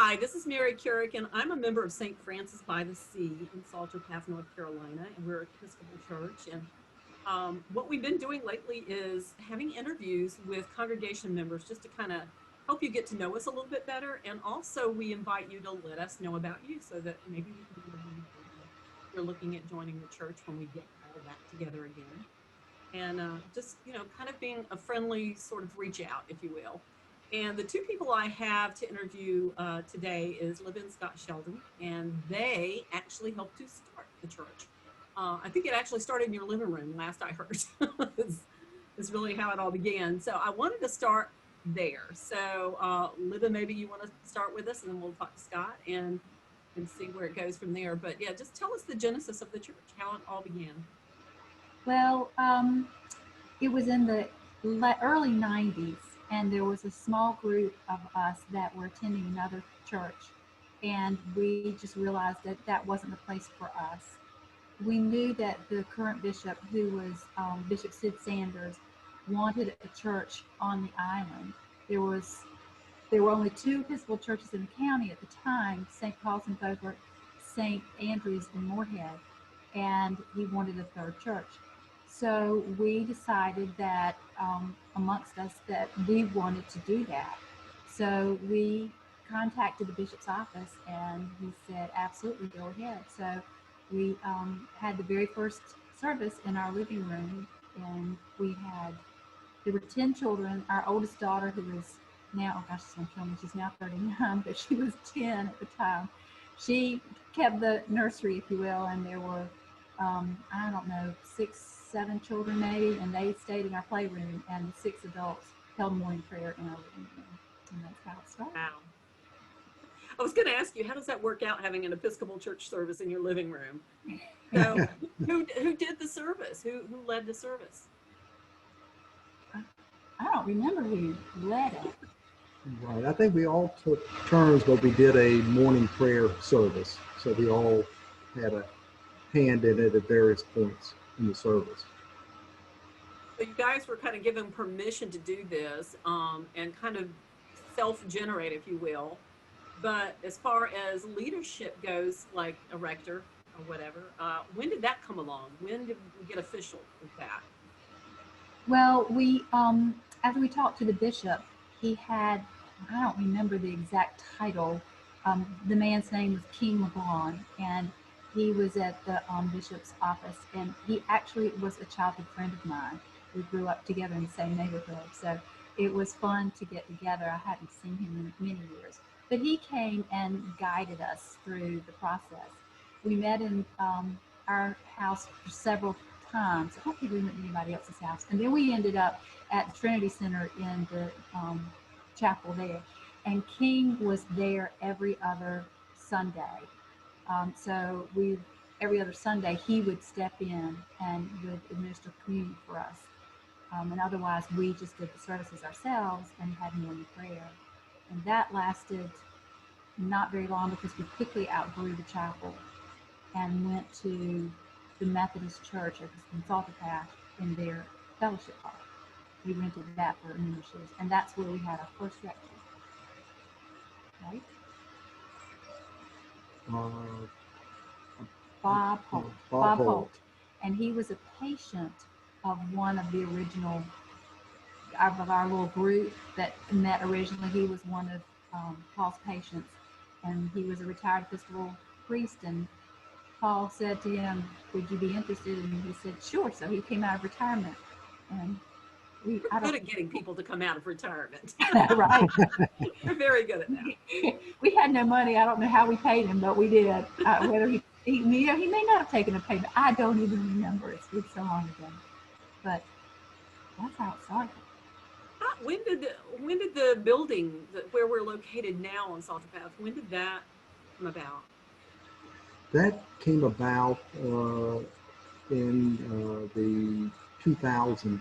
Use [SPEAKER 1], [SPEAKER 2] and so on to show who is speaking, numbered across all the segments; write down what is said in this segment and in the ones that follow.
[SPEAKER 1] Hi, this is Mary Kurek, and I'm a member of St. Francis by the Sea in Salter Path, North Carolina, and we're an Episcopal church. And what we've been doing lately is having interviews with congregation members just to kind of help you get to know us a little bit better. And also, we invite you to let us know about you so that maybe we can interview you further if you're looking at joining the church when we get all back together again. And just, kind of being a friendly sort of reach out, if you will. And the two people I have to interview today is Libba and Scott Shelton, and they actually helped to start the church. I think it actually started in your living room, last I heard. is really how it all began. So I wanted to start there. So Libba, maybe you want to start with us, and then we'll talk to Scott and see where it goes from there. But yeah, just tell us the genesis of the church, how it all began.
[SPEAKER 2] Well, it was in the early 90s, and there was a small group of us that were attending another church, and we just realized that that wasn't the place for us. We knew that the current bishop, who was Bishop Sid Sanders, wanted a church on the island. There were only two Episcopal churches in the county at the time: St. Paul's in Beaufort, St. Andrew's in Moorhead, and he wanted a third church. So we decided that amongst us that we wanted to do that. So we contacted the bishop's office, and he said, absolutely, go ahead. So we had the very first service in our living room, and there were 10 children. Our oldest daughter, who is now, oh gosh, she's going to kill me, she's now 39, but she was 10 at the time. She kept the nursery, if you will, and there were, I don't know, 6, 7 children maybe, and they stayed in our playroom, and the 6 adults held morning prayer in our living room, and that's how it started.
[SPEAKER 1] Wow. I was going to ask you, how does that work out, having an Episcopal church service in your living room? So, who did the service? Who led the service?
[SPEAKER 2] I don't remember who led it.
[SPEAKER 3] Right. I think we all took turns, but we did a morning prayer service. So we all had a hand in it at various points in the service.
[SPEAKER 1] So you guys were kind of given permission to do this and kind of self-generate, if you will. But as far as leadership goes, like a rector or whatever, when did that come along? When did we get official with that?
[SPEAKER 2] Well, we after we talked to the bishop, he had, I don't remember the exact title. The man's name was King LeBron, and he was at the bishop's office, and he actually was a childhood friend of mine. We grew up together in the same neighborhood, so it was fun to get together. I hadn't seen him in many years, but he came and guided us through the process. We met in our house for several times. I don't think we went to anybody else's house, and then we ended up at the Trinity Center in the chapel there, and King was there every other Sunday. So every other Sunday he would step in and would administer communion for us, and otherwise we just did the services ourselves and had morning prayer, and that lasted not very long because we quickly outgrew the chapel and went to the Methodist Church at the Salter Path in their fellowship hall. We rented that for numerous years, and that's where we had our first rector. Right? Bob Holt.
[SPEAKER 3] Bob Holt.
[SPEAKER 2] And he was a patient of one of the original, of our little group that met originally. He was one of Paul's patients, and he was a retired Episcopal priest, and Paul said to him, would you be interested? And he said, sure. So he came out of retirement, and
[SPEAKER 1] We're good at getting people to come out of retirement.
[SPEAKER 2] Right.
[SPEAKER 1] We're very good at that.
[SPEAKER 2] We had no money. I don't know how we paid him, but we did. Whether he may not have taken a payment. I don't even remember. It's been so long ago. But that's how it started.
[SPEAKER 1] When did the building where we're located now on Salter Path, when did that come about?
[SPEAKER 3] That came about in the 2000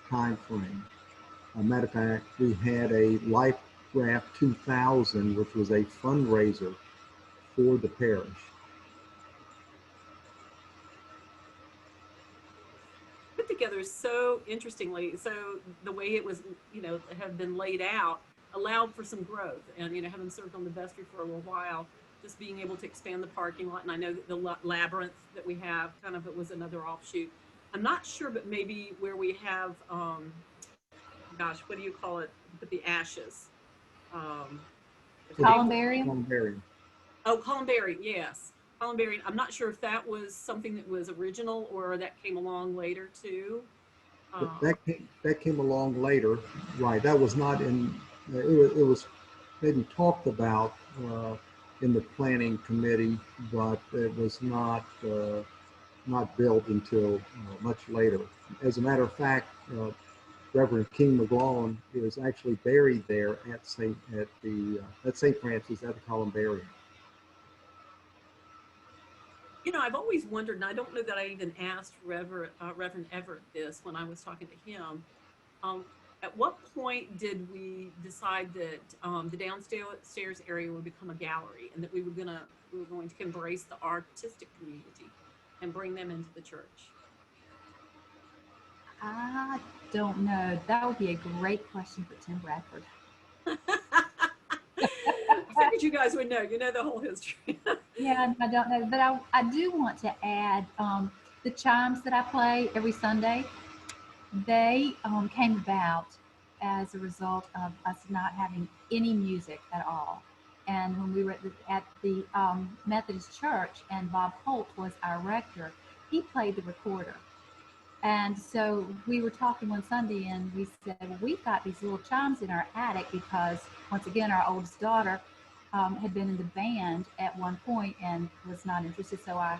[SPEAKER 3] time frame. Matter of fact, we had a Life Raft 2000, which was a fundraiser for the parish.
[SPEAKER 1] Put together so interestingly. So the way it was, had been laid out, allowed for some growth. And, having served on the vestry for a little while, just being able to expand the parking lot. And I know that the labyrinth that we have kind of, it was another offshoot. I'm not sure, but maybe where we have, gosh, what do you call it? With the ashes. Um,
[SPEAKER 2] Columbarium.
[SPEAKER 3] Columbarium.
[SPEAKER 1] Oh, Columbarium, yes. Columbarium. I'm not sure if that was something that was original or that came along later too.
[SPEAKER 3] That came along later, right? That was not in. It was maybe talked about in the planning committee, but it was not built until much later. As a matter of fact, Reverend King McGlaughlin is actually buried there at St. Francis at the Columbarium.
[SPEAKER 1] I've always wondered, and I don't know that I even asked Reverend Everett this when I was talking to him. Um, at what point did we decide that the downstairs area would become a gallery, and that we were going to embrace the artistic community and bring them into the church?
[SPEAKER 2] I don't know. That would be a great question for Tim Bradford.
[SPEAKER 1] I figured you guys would know. You know the whole history.
[SPEAKER 2] Yeah, I don't know, but I do want to add the chimes that I play every Sunday. They came about as a result of us not having any music at all. And when we were at the Methodist Church and Bob Holt was our rector, he played the recorder. And so we were talking one Sunday and we said, well, we've got these little chimes in our attic because, once again, our oldest daughter had been in the band at one point and was not interested. So I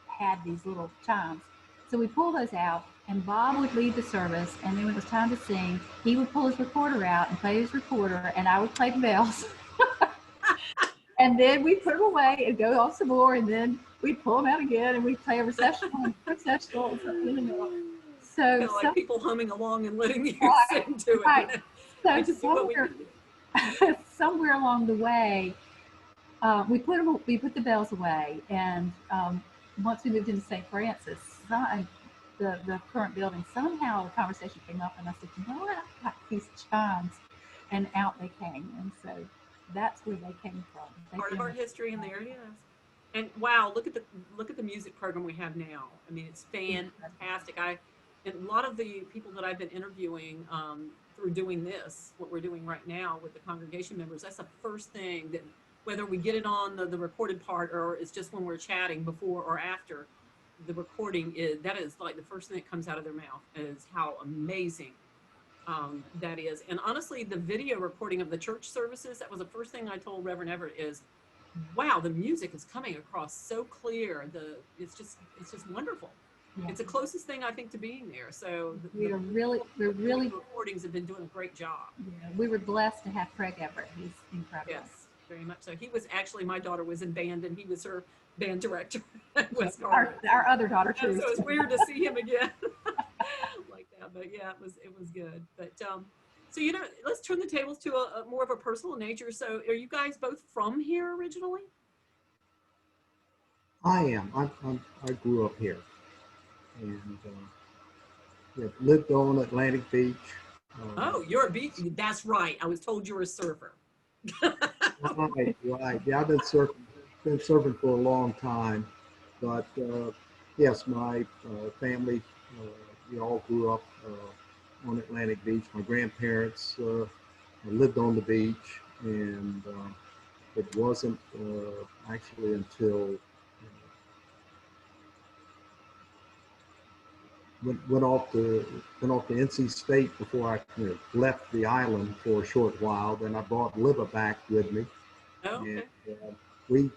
[SPEAKER 2] had these little chimes. So we pulled those out and Bob would lead the service. And then when it was time to sing, he would pull his recorder out and play his recorder and I would play the bells. And then we'd put them away and go off some more. And then we'd pull them out again and we'd play a recessional and processional. So
[SPEAKER 1] like people humming along and letting you sing to it.
[SPEAKER 2] Right.
[SPEAKER 1] So
[SPEAKER 2] somewhere along the way, we put the bells away, and once we moved into St. Francis, the current building, somehow the conversation came up, and I said, you know what, I've got these chimes, and out they came, and so that's where they came from.
[SPEAKER 1] Part of our history, and there it is. And wow, look at the music program we have now. I mean, it's fantastic. And a lot of the people that I've been interviewing through doing this, what we're doing right now with the congregation members, that's the first thing that, whether we get it on the recorded part or it's just when we're chatting before or after the recording, that is like the first thing that comes out of their mouth is how amazing that is. And honestly, the video recording of the church services, that was the first thing I told Reverend Everett is, wow, the music is coming across so clear. It's just wonderful. Yeah. It's the closest thing I think to being there. So
[SPEAKER 2] we're really
[SPEAKER 1] recordings have been doing a great job.
[SPEAKER 2] Yeah, we were blessed to have Kurek Everett. He's incredible.
[SPEAKER 1] Yes, very much so. He was actually, my daughter was in band and he was her band director.
[SPEAKER 2] our other daughter too.
[SPEAKER 1] So it's weird to see him again like that. But yeah, it was good. But so let's turn the tables to a more of a personal nature. So are you guys both from here originally?
[SPEAKER 3] I am. I grew up here. And lived on Atlantic Beach.
[SPEAKER 1] Oh, you're a beach. That's right. I was told you were a surfer.
[SPEAKER 3] Right. Yeah, I've been surfing for a long time, but yes, my family, we all grew up on Atlantic Beach. My grandparents lived on the beach, and it wasn't actually until went off to NC State before I left the island for a short while. Then I brought Libba back with me.
[SPEAKER 1] Oh, okay.
[SPEAKER 3] And we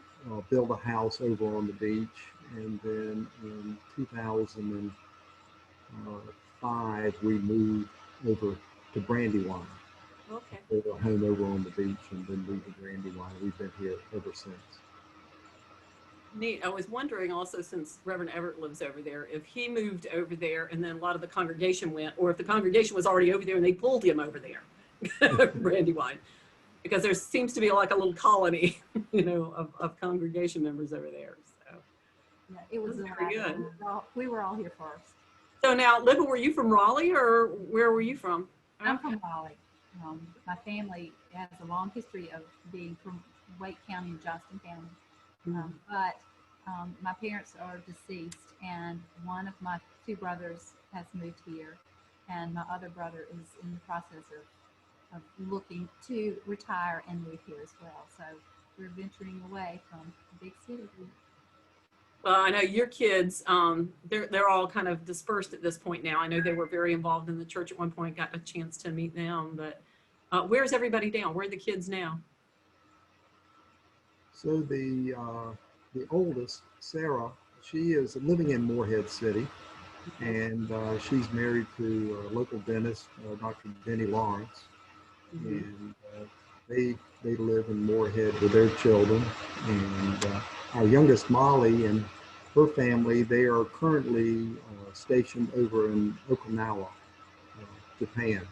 [SPEAKER 3] built a house over on the beach. And then in 2005, we moved over to Brandywine.
[SPEAKER 1] Okay.
[SPEAKER 3] Built a home over on the beach and then moved to Brandywine. We've been here ever since.
[SPEAKER 1] Neat. I was wondering also, since Reverend Everett lives over there, if he moved over there and then a lot of the congregation went, or if the congregation was already over there and they pulled him over there, Brandywine, because there seems to be like a little colony, of congregation members over there. So
[SPEAKER 2] yeah, it was
[SPEAKER 1] very good.
[SPEAKER 2] We were all here first.
[SPEAKER 1] So now, Libba, were you from Raleigh or where were you from?
[SPEAKER 2] I'm from Raleigh. My family has a long history of being from Wake County and Johnston County. But my parents are deceased, and one of my two brothers has moved here, and my other brother is in the process of looking to retire and move here as well. So we're venturing away from the big city.
[SPEAKER 1] Well, I know your kids, they're all kind of dispersed at this point now. I know they were very involved in the church at one point, got a chance to meet them, but where's everybody now? Where are the kids now?
[SPEAKER 3] So the oldest, Sarah, she is living in Morehead City, and she's married to a local dentist, Dr. Denny Lawrence, and they live in Morehead with their children. And our youngest, Molly, and her family, they are currently stationed over in Okinawa, Japan.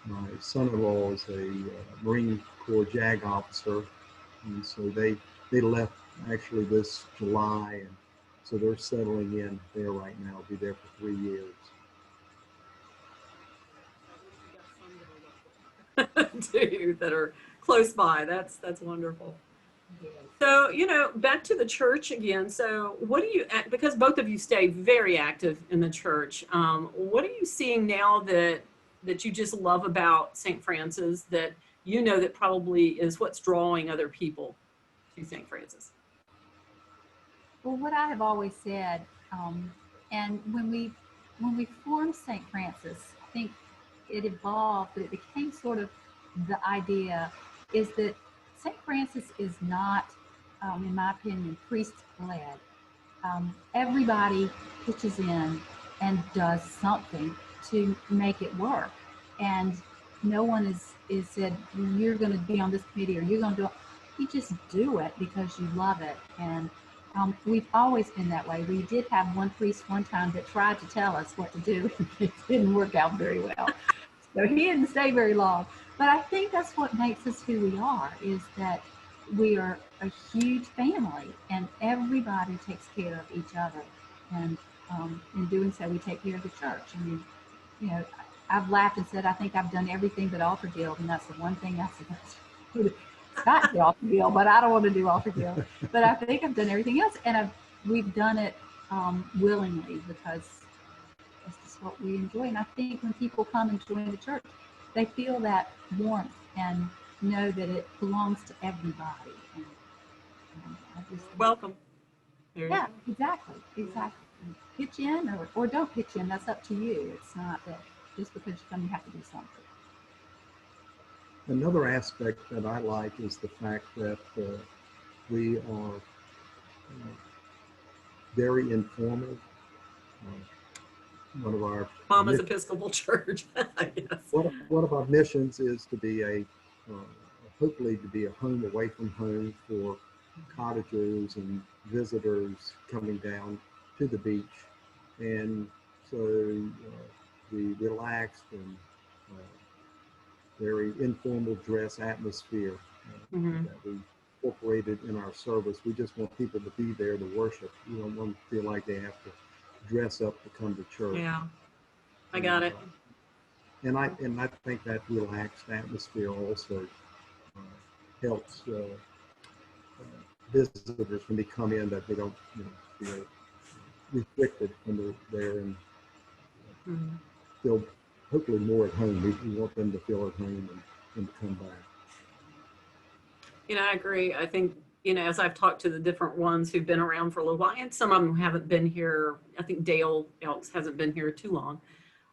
[SPEAKER 3] My son-in-law is a Marine Corps JAG officer, and so they left actually this July, and so they're settling in there right now. Be there for 3 years.
[SPEAKER 1] Too, that are close by. That's wonderful. So, back to the church again. So what do you, because both of you stay very active in the church, what are you seeing now that you just love about St. Francis that that probably is what's drawing other people to St. Francis?
[SPEAKER 2] Well, what I have always said, and when we formed St. Francis, I think it evolved, but it became sort of the idea is that St. Francis is not, in my opinion, priest-led. Everybody pitches in and does something to make it work. And no one is said, you're going to be on this committee or you're going to do it. You just do it because you love it. And we've always been that way. We did have one priest one time that tried to tell us what to do. It didn't work out very well. So he didn't stay very long. But I think that's what makes us who we are, is that we are a huge family and everybody takes care of each other. And in doing so, we take care of the church. I mean, I've laughed and said, I think I've done everything but altar guild, and that's the one thing I said. Scott did altar guild, but I don't want to do altar guild. But I think I've done everything else, and we've done it willingly because it's just what we enjoy. And I think when people come and join the church, they feel that warmth and know that it belongs to everybody. And,
[SPEAKER 1] welcome.
[SPEAKER 2] Yeah, exactly. Pitch in or don't pitch in. That's up to you. It's not that just because you come, you have to do something.
[SPEAKER 3] Another aspect that I like is the fact that we are very informal. One of our
[SPEAKER 1] Mama's Episcopal Church. Yes.
[SPEAKER 3] One of our missions is to be hopefully to be a home away from home for cottagers and visitors coming down to the beach, and so the relaxed and very informal dress atmosphere that we incorporated in our service. We just want people to be there to worship. We don't want to feel like they have to dress up to come to church.
[SPEAKER 1] Yeah, I got it.
[SPEAKER 3] And I think that relaxed atmosphere also helps visitors when they come in, that they don't feel restricted when they're there, and feel hopefully more at home. We want them to feel at home and to come back.
[SPEAKER 1] I agree. I think, as I've talked to the different ones who've been around for a little while, and some of them haven't been here. I think Dale Elks hasn't been here too long.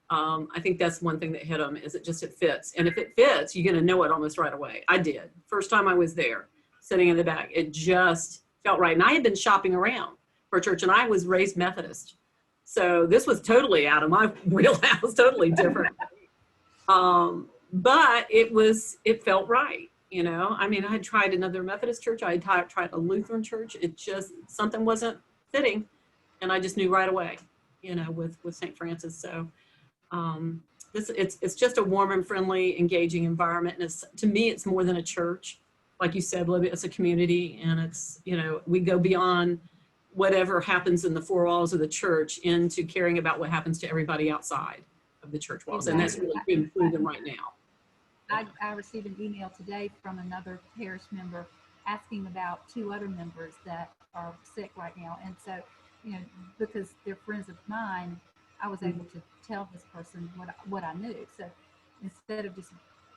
[SPEAKER 1] I think that's one thing that hit them, is it fits. And if it fits, you're going to know it almost right away. I did. First time I was there, sitting in the back, it just felt right. And I had been shopping around for a church, and I was raised Methodist. So this was totally out of my wheelhouse, totally different. But it felt right. I mean, I had tried another Methodist church. I had tried a Lutheran church. It just, something wasn't fitting. And I just knew right away, with St. Francis. So it's just a warm and friendly, engaging environment. And to me, it's more than a church. Like you said, Libby, it's a community, and it's, we go beyond whatever happens in the four walls of the church into caring about what happens to everybody outside of the church walls. And that's really including right now.
[SPEAKER 2] I received an email today from another parish member asking about 2 other members that are sick right now. And so, because they're friends of mine, I was able to tell this person what I knew. So instead of just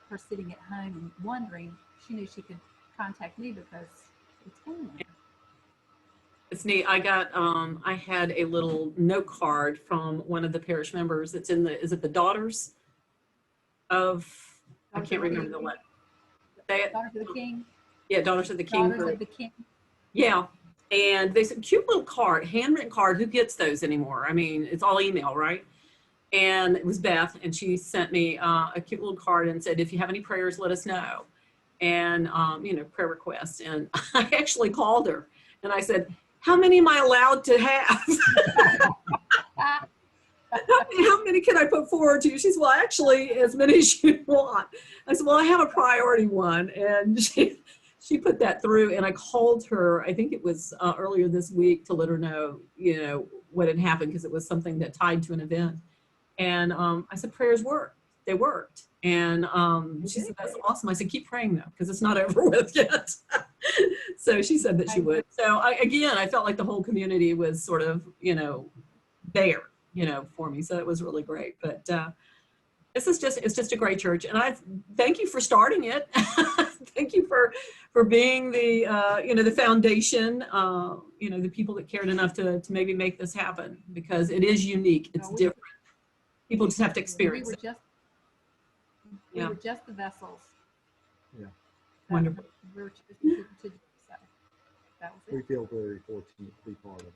[SPEAKER 2] her sitting at home and wondering, she knew she could contact me because it's going on.
[SPEAKER 1] It's neat. I had a little note card from one of the parish members. It's in is it the Daughters of, I can't remember the what.
[SPEAKER 2] Daughters of the King.
[SPEAKER 1] Yeah, Daughters of the King.
[SPEAKER 2] Daughters of the King.
[SPEAKER 1] Yeah. And they said, cute little card, handwritten card. Who gets those anymore? I mean, it's all email, right? And it was Beth, and she sent me a cute little card and said, if you have any prayers, let us know. And, prayer requests. And I actually called her and I said, how many am I allowed to have? How many can I put forward to you? She said, well, actually, as many as you want. I said, well, I have a priority one. And she put that through, and I called her, I think it was earlier this week, to let her know, what had happened, because it was something that tied to an event. And I said, prayers worked. They worked. And she said, that's awesome. I said, keep praying though, because it's not over with yet. So she said that she would. So I felt like the whole community was sort of, there, for me. So it was really great. But it's just a great church. And I thank you for starting it. Thank you for being the, the foundation, the people that cared enough to maybe make this happen, because it is unique. It's different. People just have to experience it.
[SPEAKER 2] We were just the vessels.
[SPEAKER 3] Yeah.
[SPEAKER 1] Wonderful.
[SPEAKER 2] We were chosen to do so. That was it.
[SPEAKER 3] We feel very fortunate to be part of it.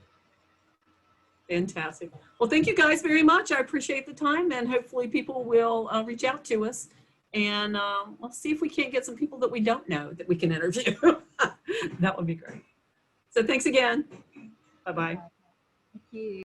[SPEAKER 1] Fantastic. Well, thank you guys very much. I appreciate the time, and hopefully people will reach out to us, and we'll see if we can't get some people that we don't know that we can interview. That would be great. So thanks again. Bye-bye.
[SPEAKER 2] Thank you.